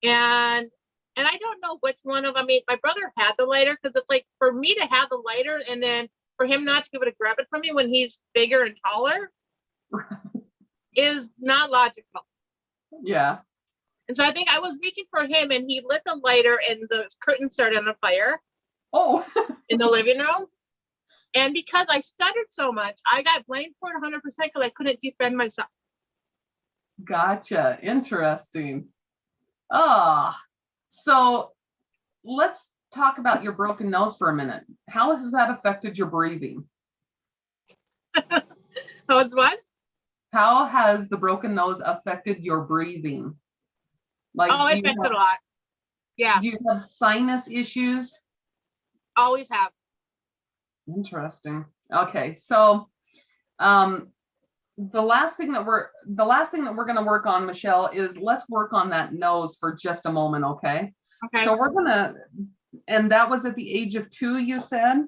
Speaker 2: And I don't know which one of, I mean, my brother had the lighter because it's like for me to have the lighter and then for him not to be able to grab it from me when he's bigger and taller is not logical.
Speaker 1: Yeah.
Speaker 2: And so I think I was reaching for him and he lit the lighter and the curtain started on fire.
Speaker 1: Oh.
Speaker 2: In the living room. And because I stuttered so much, I got blamed for it 100% because I couldn't defend myself.
Speaker 1: Gotcha. Interesting. So let's talk about your broken nose for a minute. How has that affected your breathing?
Speaker 2: What?
Speaker 1: How has the broken nose affected your breathing? Like,
Speaker 2: it affects it a lot. Yeah.
Speaker 1: Do you have sinus issues?
Speaker 2: Always have.
Speaker 1: Interesting. Okay, so the last thing that we're going to work on, Michelle, is let's work on that nose for just a moment, okay?
Speaker 2: Okay.
Speaker 1: So we're gonna, and that was at the age of 2, you said?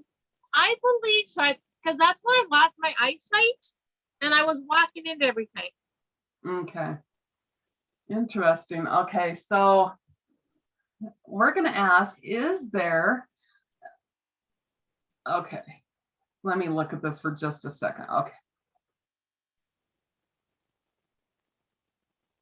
Speaker 2: I believe so, because that's when I lost my eyesight, and I was walking into everything.
Speaker 1: Okay. Interesting. Okay, so we're gonna ask, is there? Okay, let me look at this for just a second. Okay.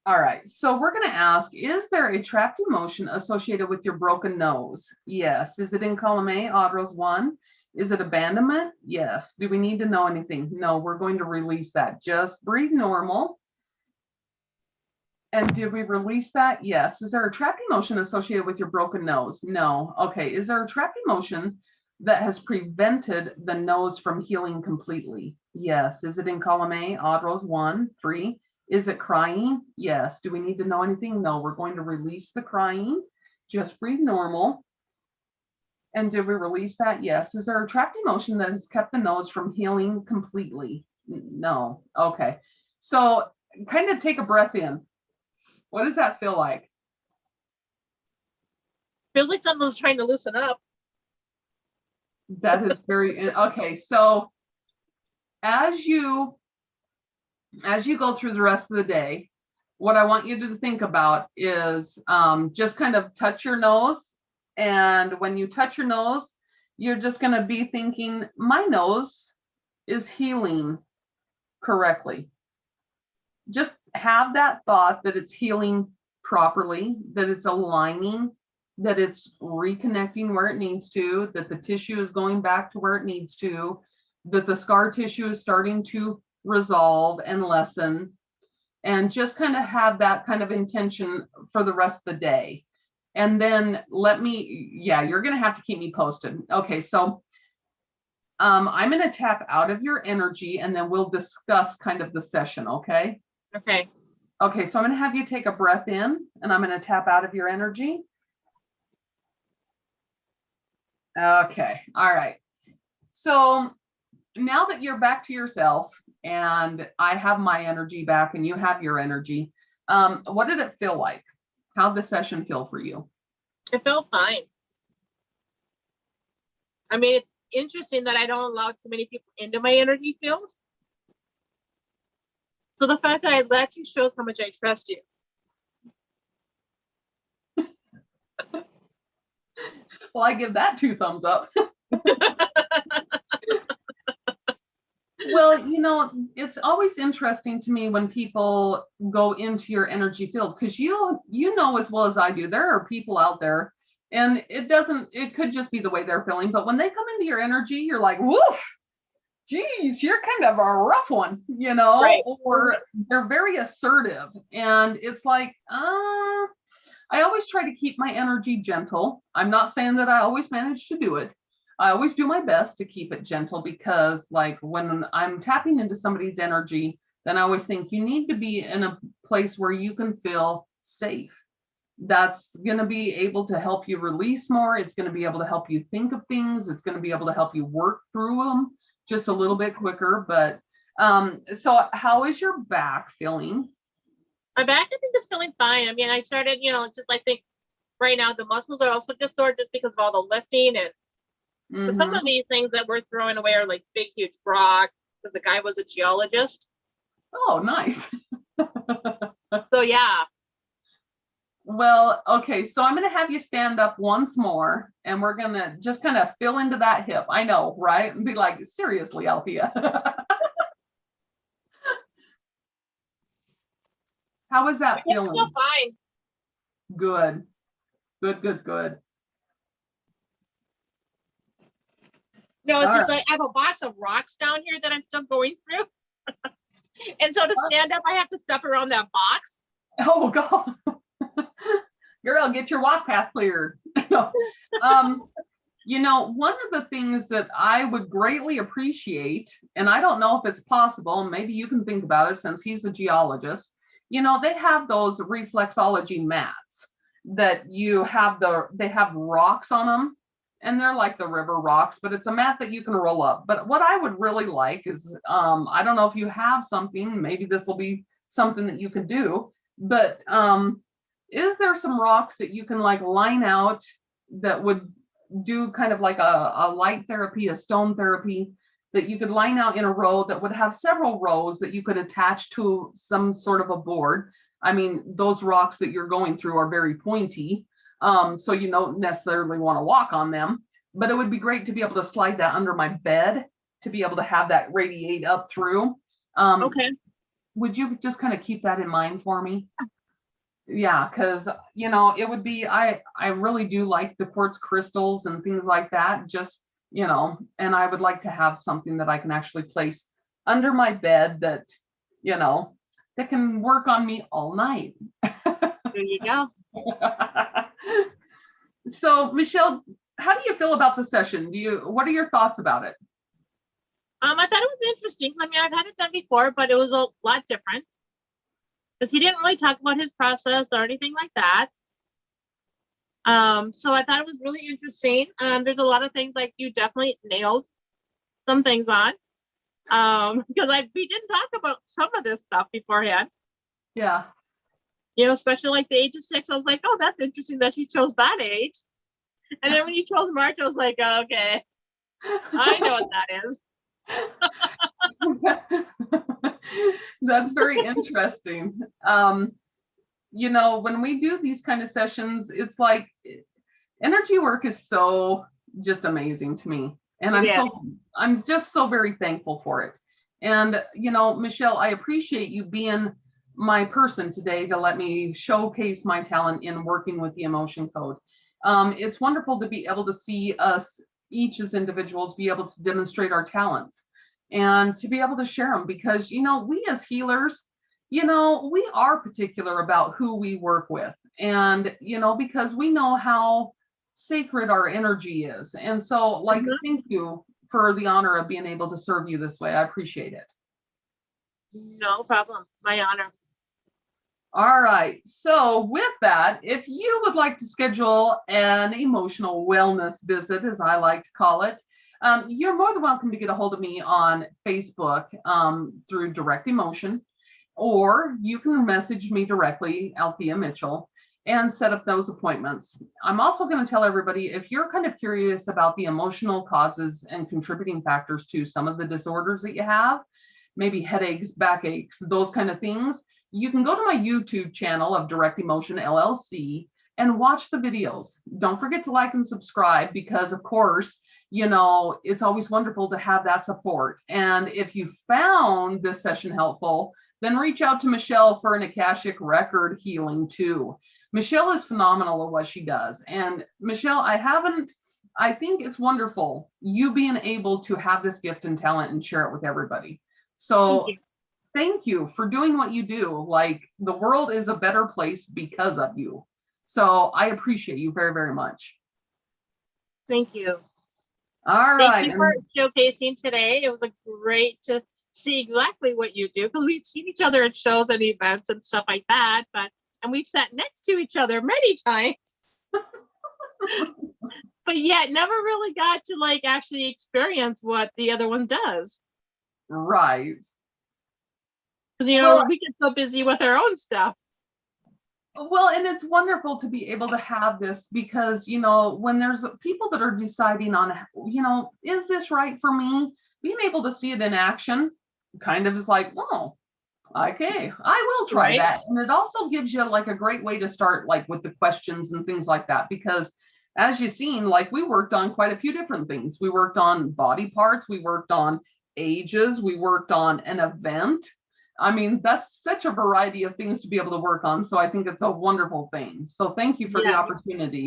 Speaker 1: All right, so we're going to ask, is there a trapped emotion associated with your broken nose? Yes. Is it in column A, odd rows 1? Is it abandonment? Yes. Do we need to know anything? No, we're going to release that. Just breathe normal. And did we release that? Yes. Is there a trapped emotion associated with your broken nose? No. Okay. Is there a trapped emotion that has prevented the nose from healing completely? Yes. Is it in column A, odd rows 1, 3? Is it crying? Yes. Do we need to know anything? No. We're going to release the crying. Just breathe normal. And did we release that? Yes. Is there a trapped emotion that has kept the nose from healing completely? No. Okay. So kind of take a breath in. What does that feel like?
Speaker 2: Feels like something's trying to loosen up.
Speaker 1: That is very, okay. So as you go through the rest of the day, what I want you to think about is just kind of touch your nose. And when you touch your nose, you're just going to be thinking, my nose is healing correctly. Just have that thought that it's healing properly, that it's aligning, that it's reconnecting where it needs to, that the tissue is going back to where it needs to, that the scar tissue is starting to resolve and lessen, and just kind of have that kind of intention for the rest of the day. And then you're going to have to keep me posted. Okay, so I'm going to tap out of your energy and then we'll discuss kind of the session, okay?
Speaker 2: Okay.
Speaker 1: Okay, so I'm going to have you take a breath in and I'm going to tap out of your energy. Okay, all right. So now that you're back to yourself and I have my energy back and you have your energy, what did it feel like? How'd the session feel for you?
Speaker 2: It felt fine. I mean, it's interesting that I don't allow too many people into my energy field. So the fact that I let you shows how much I trust you.
Speaker 1: Well, I give that 2 thumbs up. Well, it's always interesting to me when people go into your energy field, because you know as well as I do, there are people out there and it could just be the way they're feeling, but when they come into your energy, you're like, woof, geez, you're kind of a rough one,
Speaker 2: Right.
Speaker 1: Or they're very assertive. And it's like, I always try to keep my energy gentle. I'm not saying that I always manage to do it, I always do my best to keep it gentle because like when I'm tapping into somebody's energy, then I always think you need to be in a place where you can feel safe. That's going to be able to help you release more. It's going to be able to help you think of things. It's going to be able to help you work through them just a little bit quicker. But so how is your back feeling?
Speaker 2: My back, I think, is feeling fine. I mean, I started, just I think right now the muscles are also just sore just because of all the lifting and some of these things that we're throwing away are like big, huge rocks because the guy was a geologist.
Speaker 1: Oh, nice.
Speaker 2: So yeah.
Speaker 1: Well, okay, so I'm going to have you stand up once more and we're going to just kind of fill into that hip. I know, right? And be like, seriously, Althea. How is that feeling?
Speaker 2: I feel fine.
Speaker 1: Good. Good.
Speaker 2: No, it's just like I have a box of rocks down here that I'm still going through. And so to stand up, I have to step around that box.
Speaker 1: Oh, God. Girl, get your walk path cleared. One of the things that I would greatly appreciate, and I don't know if it's possible, maybe you can think about it since he's a geologist, they have those reflexology mats that they have rocks on them and they're like the river rocks, but it's a mat that you can roll up. But what I would really like is, I don't know if you have something, maybe this will be something that you can do, but is there some rocks that you can like line out that would do kind of like a light therapy, a stone therapy that you could line out in a row that would have several rows that you could attach to some sort of a board? I mean, those rocks that you're going through are very pointy, so you don't necessarily want to walk on them, but it would be great to be able to slide that under my bed to be able to have that radiate up through.
Speaker 2: Okay.
Speaker 1: Would you just kind of keep that in mind for me? Yeah, because it would be, I really do like the quartz crystals and things like that, just and I would like to have something that I can actually place under my bed that that can work on me all night.
Speaker 2: There you go.
Speaker 1: So Michelle, how do you feel about the session? What are your thoughts about it?
Speaker 2: I thought it was interesting. I mean, I've had it done before, but it was a lot different because he didn't really talk about his process or anything like that. So I thought it was really interesting. There's a lot of things like you definitely nailed some things on. Because we didn't talk about some of this stuff beforehand.
Speaker 1: Yeah.
Speaker 2: Especially like the age of 6. I was like, oh, that's interesting that she chose that age. And then when you chose March, I was like, oh, okay, I know what that is.
Speaker 1: That's very interesting. When we do these kind of sessions, it's like energy work is so just amazing to me. And I'm just so very thankful for it. And, Michelle, I appreciate you being my person today to let me showcase my talent in working with the emotion code. It's wonderful to be able to see us each as individuals be able to demonstrate our talents and to be able to share them because, we as healers, we are particular about who we work with and, because we know how sacred our energy is. And so thank you for the honor of being able to serve you this way. I appreciate it.
Speaker 2: No problem. My honor.
Speaker 1: All right. So with that, if you would like to schedule an emotional wellness visit, as I like to call it, you're more than welcome to get a hold of me on Facebook through Direct Emotion, or you can message me directly, Althea Mitchell, and set up those appointments. I'm also going to tell everybody, if you're kind of curious about the emotional causes and contributing factors to some of the disorders that you have, maybe headaches, backaches, those kind of things, you can go to my YouTube channel of Direct Emotion LLC and watch the videos. Don't forget to like and subscribe because, of course, it's always wonderful to have that support. And if you found this session helpful, then reach out to Michelle for an Akashic record healing too. Michelle is phenomenal at what she does. And Michelle, I think it's wonderful you being able to have this gift and talent and share it with everybody. So thank you for doing what you do. Like, the world is a better place because of you. So I appreciate you very, very much.
Speaker 2: Thank you.
Speaker 1: All
Speaker 2: Thank
Speaker 1: right.
Speaker 2: you for showcasing today. It was a great to see exactly what you do because we've seen each other at shows and events and stuff like that, and we've sat next to each other many times, but yet never really got to like actually experience what the other one does.
Speaker 1: Right.
Speaker 2: Because
Speaker 1: Well,
Speaker 2: we get so busy with our own stuff.
Speaker 1: Well, and it's wonderful to be able to have this because, when there's people that are deciding on, is this right for me? Being able to see it in action kind of is like, oh, okay, I will try
Speaker 2: Right.
Speaker 1: that. And it also gives you like a great way to start, like with the questions and things like that, because as you've seen, like we worked on quite a few different things. We worked on body parts, we worked on ages, we worked on an event. I mean, that's such a variety of things to be able to work on. So I think it's a wonderful thing. So thank you for the
Speaker 2: Yes.
Speaker 1: opportunity.